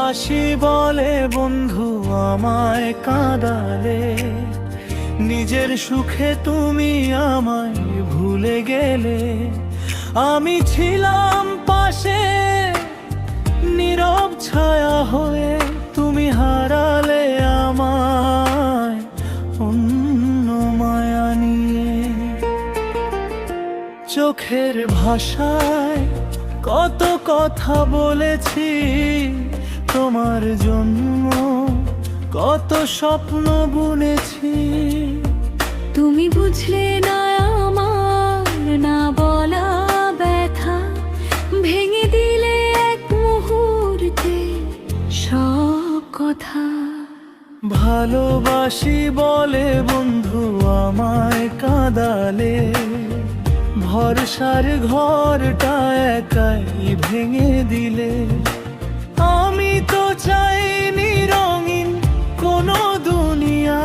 ভালোবাসি বলে বন্ধু আমায় কাঁদালে, নিজের সুখে তুমি আমায় ভুলে গেলে। আমি ছিলাম পাশে নীরব ছায়া হয়ে, তুমি হারালে আমায় অন্য মায়া নিয়ে। চোখের ভাষায় কত কথা বলেছি তোমার জন্য, কত স্বপ্ন বুনেছি। তুমি বুঝলে না আমার না বলা ব্যথা, ভেঙে দিলে এক মুহূর্তে সব কথা। ভালোবাসি বলে বন্ধু আমায় কাঁদালে, ভরসার ঘরটা একাই ভেঙে দিলে। আমি তো চাইনি রঙিন কোনো দুনিয়া,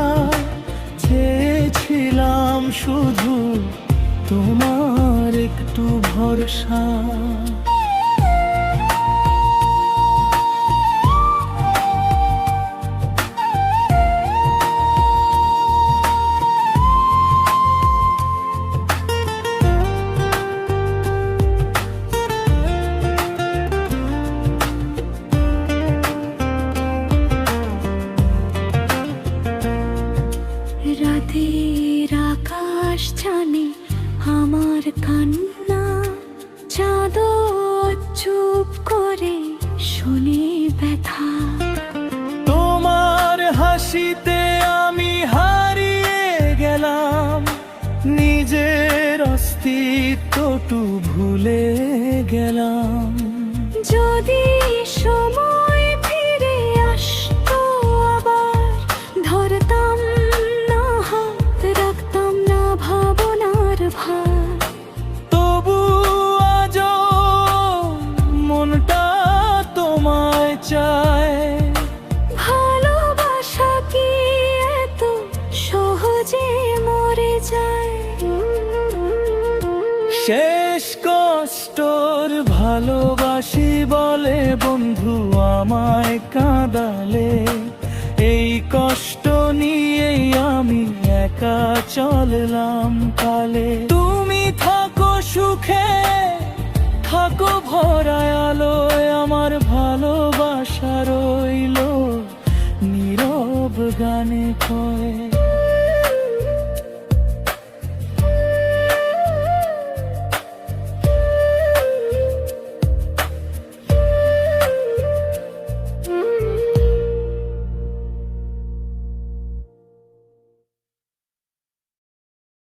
চেয়েছিলাম শুধু তোমার একটু ভরসা। রাতের আকাশ জানে আমার কান্না, চাদর চুপ করে শুনে ব্যথা। তোমার হাসিতে আমি হারিয়ে গেলাম, নিজের অস্তিত্বটু ভুলে গেলাম। যদি সময় ফিরে আসতো আবার, ধরতাম না হাত, রাখতাম না ভাবনার ভার। তবু আজও মনটা তোমায় চায়। ভালোবাসা কি এত সহজে মরে যায়? শেষ কষ্টর ভালোবাসি বলে বন্ধু আমায় কাঁদালে, এই কষ্ট নিয়েই আমি একা চললাম কালে। তুমি থাকো সুখে, থাকো ভরায় আলোয়, আমার ভালোবাসা রইল নীরব গানে কয়ে।